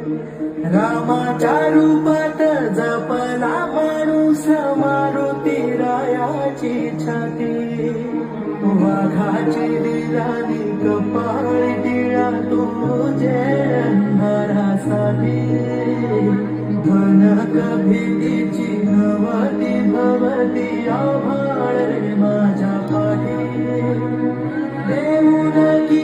रामाच्या रूपात जपला माणूस मारुती रायाची छाती, वाघाची दिलाली कपाळी टिळा तुझे अंधारासाठी, धनक भीतीची नवती भवती आभाळ रे माझ्या पाठी, देऊन की